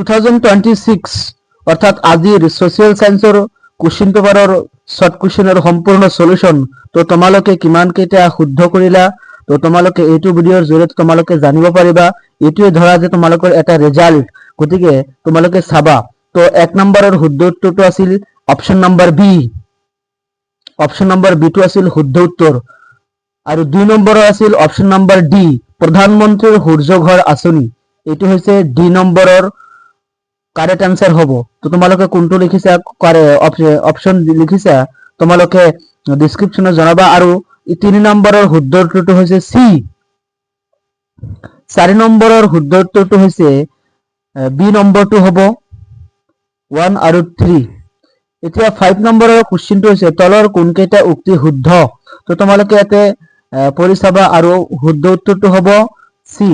2026 অৰ্থাৎ আজিৰ social সায়েন্সৰ question পেপাৰৰ শৰ্ট কুৱেশ্যনৰ সম্পূৰ্ণ সলিউশন তো তোমালোকে কিমান কেইটা শুদ্ধ কৰিলা তো তোমালোকে এইটো ভিডিঅ'ৰ জৰিয়তে তোমালোকে জানিব পাৰিবা এইটোৱে ধৰা যে তোমালোকৰ এটা ৰিজাল্ট গতিকে তোমালোকে চাবা তো 1 নম্বৰৰ শুদ্ধ উত্তৰটো আছিল অপচন নম্বৰ বি টো আছিল শুদ্ধ উত্তৰ আৰু 2 নম্বৰৰ আছিল অপচন নম্বৰ ডি প্ৰধানমন্ত্ৰীৰ সূৰ্য ঘৰ আঁচনি এইটো হৈছে ডি নম্বৰৰ কারেক্ট आंसर হব তো তোমালোকে কোনটো লিখিছা অপশন লিখিছা তোমালোকে ডেসক্রিপশনে জানাবা আৰু 3 নম্বৰৰ শুদ্ধ উত্তৰটো হৈছে সি 4 নম্বৰৰ শুদ্ধ উত্তৰটো হৈছে বি নম্বৰটো হ'ব 1 আৰু 3 এতিয়া 5 নম্বৰৰ কোশ্চেনটো হৈছে তলৰ কোনকেইটা উক্তি শুদ্ধ তো তোমালোকে ইয়াতে পঢ়ি চাবা আৰু শুদ্ধ উত্তৰটো হ'ব সি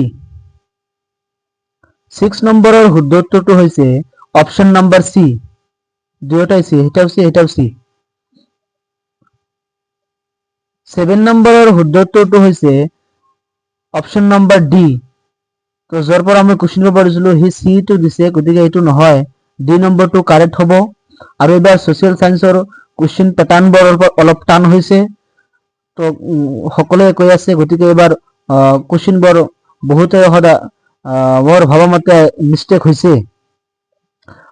6 নম্বৰৰ শুদ্ধ উত্তৰটো হৈছে অপশন নম্বৰ সি দুয়োটাই সি এটাও সি 7 নম্বৰৰ শুদ্ধ উত্তৰটো হৈছে অপশন নম্বৰ ডি তো যাৰ পৰা আমি কোশ্চেনটো পঢ়িছিলো হি সি টো দিছে গতিকে এইটো নহয় ডি নম্বৰটো কাৰেক্ট হ'ব আৰু এবাৰ সোশ্যাল সায়েন্সৰ কোশ্চেন প্যাটাৰ্নবোৰ অলপ টান হৈছে তো সকলোৱে কৈ আছে গতিকে এবাৰ কোশ্চেনবোৰ বহুতে হদা মোৰ ভাবমতে মিস্টেক হৈছে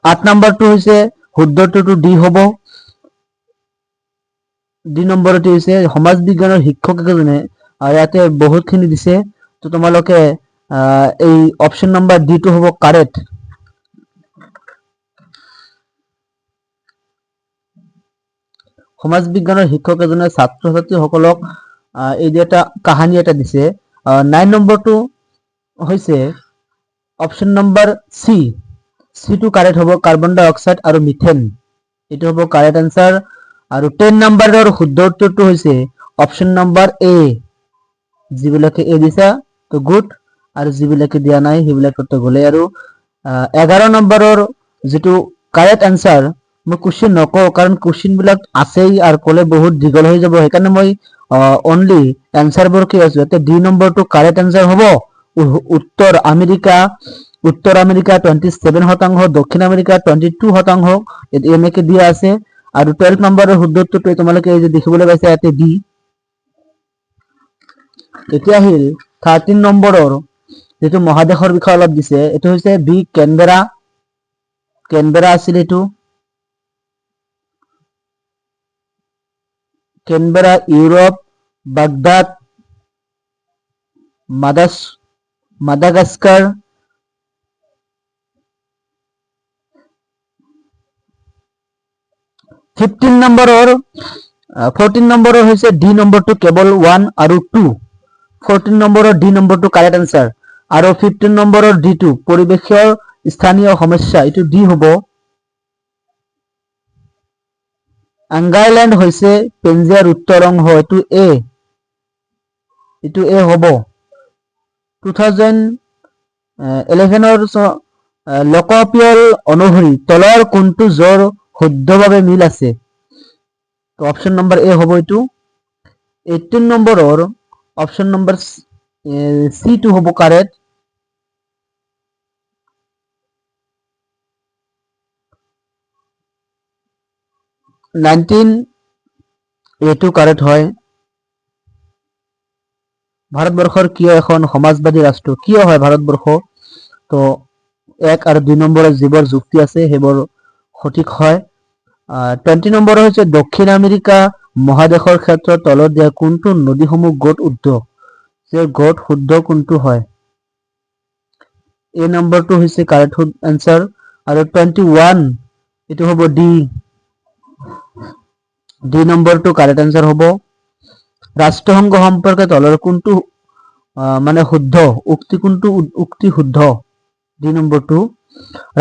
8 নম্বৰটো হৈছে শুদ্ধটো ডি হ'ব ডি নম্বৰটো হৈছে সমাজ বিজ্ঞানৰ শিক্ষক এজনে ইয়াতে বহুতখিনি দিছে তো তোমালোকে এই অপশন নম্বৰ ডি টো হ'ব কাৰেক্ট সমাজ বিজ্ঞানৰ শিক্ষক এজনে ছাত্ৰ ছাত্ৰীসকলক এই যে এটা কাহিনী এটা দিছে 9 নম্বৰটো হৈছে অপশন নম্বৰ সি টো কাৰেক্ট হ'ব কাৰ্বন ডাই অক্সাইড আৰু মিথেন এটো হ'ব কাৰেক্ট आंसर আৰু 10 নম্বৰৰ শুদ্ধ উত্তৰটো হৈছে অপশন নম্বৰ এ যিবিলাকে এ দিছা তো গুড আৰু যিবিলাকে দিয়া নাই সেইবিলাকটো গলে আৰু 11 নম্বৰৰ যেটো কাৰেক্ট आंसर মই কোশ্চেন নকও কাৰণ কোশ্চেন বিলাক আছেই আৰু কলে বহুত দীঘল হৈ যাব সেইকাৰণে মই অনলি आंसर বোৰ কি আছে তে ডি নম্বৰটো কাৰেক্ট आंसर হ'ব উত্তৰ আমেৰিকা 27%, দক্ষিণ আমেৰিকা 22% এনেকে দিয়া আছে আৰু 12 নম্বৰৰ শুদ্ধ উত্তৰটো তোমালোকে এই যে দেখিবলৈ পাইছা ইয়াতে ডি এতিয়া আহিল 13 নম্বৰৰ যেটো মহাদেশৰ বিষয়ে অলপ দিছে এটো হৈছে বি কেনবেৰা আছিল এটো কেনবেৰা ইউৰোপ বাগদাদ মাদাগাস্কাৰ 14 নম্বৰৰ হৈছে ডি নম্বৰটো কেৱল 1 আৰু 2 14 নম্বৰৰ ডি নম্বৰটো কাৰেক্ট आंसर আৰু 15 নম্বৰৰ ডি টো পৰিবেশৰ স্থানীয় সমস্যা এটো ডি হ'ব আংগাৰল্যান্ড হৈছে পেঞ্জিয়াৰ উত্তৰ অংশ এটো এ হ'ব 2011ৰ লোকপিয়ল অনুসৰি তলৰ কোনটো জোৰ শুদ্ধভাৱে মিল আছে তো অপশন নম্বৰ এ হ'ব এটো 18 নম্বৰৰ অপশন নম্বৰ সি টো হ'ব কাৰেক্ট 19 এটো কাৰেক্ট হয় ভাৰতবৰ্ষৰ কিয় এখন সমাজবাদী ৰাষ্ট্ৰ কিয় হয় ভাৰতবৰ্ষ তো 1 আৰু 2 নম্বৰৰ যিবোৰ যুক্তি আছে সেইবোৰ সঠিক হয় 20 নম্বৰ হৈছে দক্ষিণ আমেৰিকা মহাদেশৰ ক্ষেত্ৰত তলত দিয়া কোনটো নদীসমূহ গট উদ্ধ যে গট শুদ্ধ কোনটো হয় এ নম্বৰটো হৈছে কাৰেক্ট आंसर আৰু 21 এটো হ'ব ডি নম্বৰটো কাৰেক্ট आंसर হ'ব ৰাষ্ট্ৰসংঘ সম্পৰ্কে তলৰ কোনটো মানে শুদ্ধ উক্তি শুদ্ধ ডি নম্বৰটো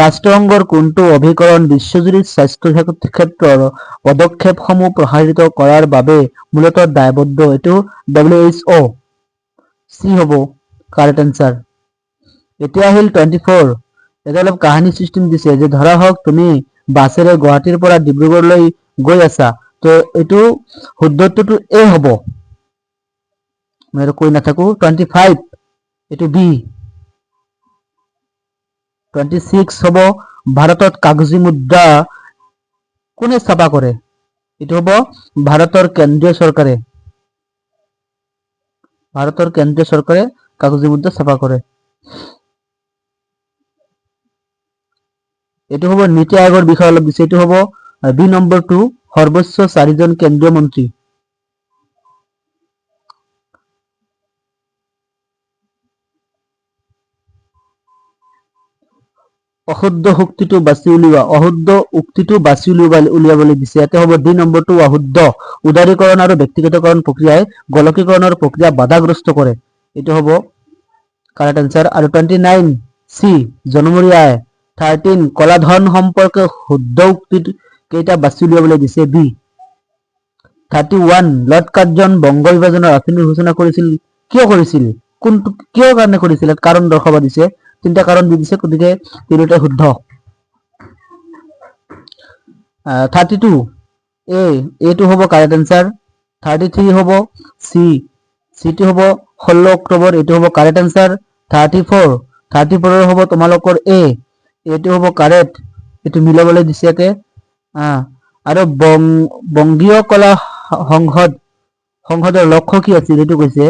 ৰাষ্ট্ৰসংঘৰ কোনটো অভিকৰণ বিশ্বজুৰি স্বাস্থ্য ক্ষেত্ৰৰ পদক্ষেপসমূহ প্ৰসাৰিত কৰাৰ বাবে মূলত দায়বদ্ধ এটো WHO সি হ'ব কারেক্ট आंसर এতিয়া আহিল 24 এটা অলপ কাহিনী সিস্টেম দিছে যে ধৰা হওক তুমি বাছেৰে গুৱাহাটীৰ পৰা ডিব্ৰুগড়লৈ গৈ আছা তো এটো শুদ্ধটো এ হ'ব মই কৈ নাথাকো 25 এটো বি 26 হ'ব ভাৰতত কাগজী মুদ্ৰা কোনে ছাপা কৰে? এইটো হ'ব ভাৰতৰ কেন্দ্ৰীয় চৰকাৰে। ভাৰতৰ কেন্দ্ৰীয় চৰকাৰে কাগজী মুদ্ৰা ছাপা কৰে। এইটো হ'ব নীতি আয়োগৰ বিষয়ে অলপ দিছে। এইটো হ'ব বি নম্বৰ 2 সৰ্বোচ্চ 4জন কেন্দ্ৰীয় মন্ত্ৰী। অশুদ্ধ উক্তিটো বাছি উলিওৱা। অশুদ্ধ উক্তিটো বাছি উলিয়াবলৈ দিছে। ইয়াতে হ'ব ডি নম্বৰ 2 অশুদ্ধ। উদাৰীকৰণ আৰু ব্যক্তিগতকৰণ প্ৰক্ৰিয়াই গোলকীকৰণৰ প্ৰক্ৰিয়া বাধাগ্ৰস্ত কৰে। এইটো হ'ব কাৰেক্ট আনসাৰ। আৰু 29 চি জনমূৰি আই। 13 কলা ধন সম্পৰ্কে শুদ্ধ উক্তি কেইটা বাছি উলিয়াবলৈ দিছে। বি। 31 লৰ্ড কাৰ্জন বংগ বিভাজনৰ আঁচনিৰ ঘোষণা কৰিছিল। কিয় কৰিছিল? কোনটো কিয় কাৰণে কৰিছিল? কাৰণ দৰ্শাব দিছে। তিনিটা কাৰণ দি দিছে, গতিকে তিনিটা শুদ্ধ। 32 এইটো হ'ব কাৰেক্ট আনসাৰ। 33 হ'ব চি। চিটো হ'ব 16 অক্টোবৰ। এইটো হ'ব কাৰেক্ট আনসাৰ। 34 হ'ব তোমালোকৰ এ। এইটো হ'ব কাৰেক্ট। এইটো মিলাবলৈ দিছে ইয়াতে। আৰু বংগীয় কলা সংসদৰ লক্ষ্য কি আছিল? এইটো কৈছে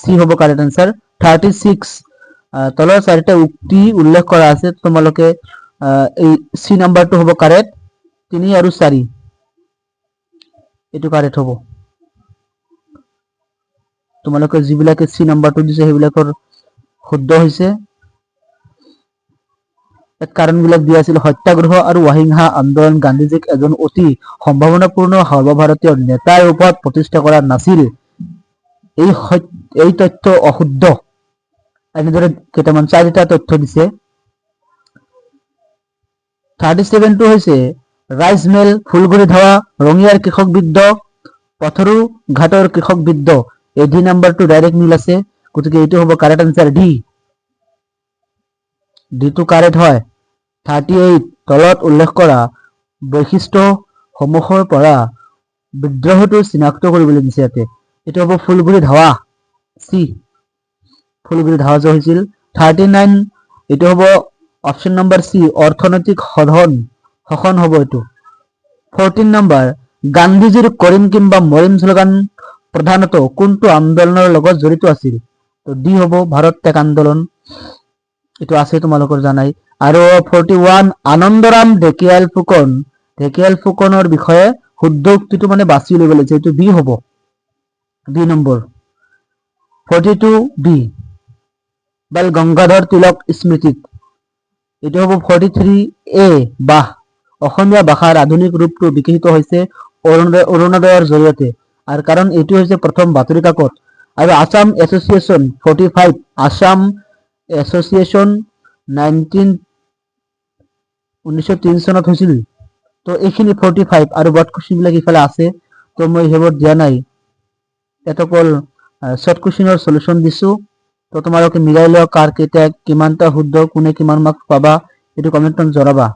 চি হ'ব কাৰেক্ট আনসাৰ। 36 তলৰ চাৰিটা উক্তি উল্লেখ কৰা আছে। তোমালোকে এই চি নাম্বাৰটো হ'ব কাৰেক্ট। 3 আৰু 4 এইটো কাৰেক্ট হ'ব। তোমালোকে যিবিলাকে চি নাম্বাৰটো দিছে সেইবিলাকৰ শুদ্ধ হৈছে। কাৰণবিলাক দিয়া আছিল সত্যাগ্ৰহ আৰু অহিংসা আন্দোলন গান্ধীজীক এজন অতি সম্ভাৱনাপূৰ্ণ সৰ্বভাৰতীয় নেতাৰ ৰূপত প্ৰতিষ্ঠা কৰা নাছিল। এই তথ্য অশুদ্ধ। এনেদৰে কেইটামান 4টা তথ্য দিছে। 37টো হৈছে ৰাইজমেল, ফুলগুৰি ধাৱা, ৰঙিয়াৰ কৃষক বৃদ্ধ, পথৰু ঘাটৰ কৃষক বৃদ্ধ। এই ডি নাম্বাৰটো ডাইৰেক্ট মিল আছে, গতিকে এইটো হ'ব কাৰেক্ট আনসাৰ ডি। ডিটো কাৰেক্ট হয়। 38 তলত উল্লেখ কৰা বৈশিষ্ট্যসমূহৰ পৰা বিদ্ৰোহটো চিনাক্ত কৰিবলৈ দিছে ইয়াতে। এইটো হ'ব ফুলগুৰি ধাৱা চি। ফুলগুৰি ধাৱা যে হৈছিল। 39 এইটো হ'ব অপশ্যন নম্বৰ চি অৰ্থনৈতিক শোষণ হ'ব এইটো। 14 নম্বৰ গান্ধীজীৰ কৰিম কিম্বা মৰিম শ্লোগান প্ৰধানতঃ কোনটো আন্দোলনৰ লগত জড়িত আছিল? তো ডি হ'ব ভাৰত ত্যাগ আন্দোলন। এইটো আছে তোমালোকৰ জানাই। আৰু 41 আনন্দৰাম ঢেকিয়াল ফুকনৰ বিষয়ে শুদ্ধ উক্তিটো মানে বাছি উলিয়াব লাগিছে। এইটো বি হ'ব। B number 42 B Bal Gangadhar Tilak স্মৃতিত। এইটো হ'ব 43 এ বাহ অসমীয়া ভাষাৰ আধুনিক ৰূপটো বিকশিত হৈছে অৰুণোদয়ৰ জৰিয়তে। আৰু কাৰণ এইটো হৈছে প্ৰথম বাতৰি কাকত। আৰু আসাম এছ'চিয়েশ্যন 45 আসাম এছ'চিয়েশ্যন 1903 চনত হৈছিল। তো এইখিনি 45 আৰু বৰ্ড কুৱেশ্যনবিলাক ইফালে আছে। তো মই সেইবোৰ দিয়া নাই। এটা অকল শৰ্ট কুৱেশ্যনৰ সলিউশ্যন দিছো। তো তোমালোকে মিলাই লোৱা কাৰ কেইটা কিমানটা শুদ্ধ, কোনে কিমান মাৰ্কছ পাবা, এইটো কমেণ্টত জনাবা।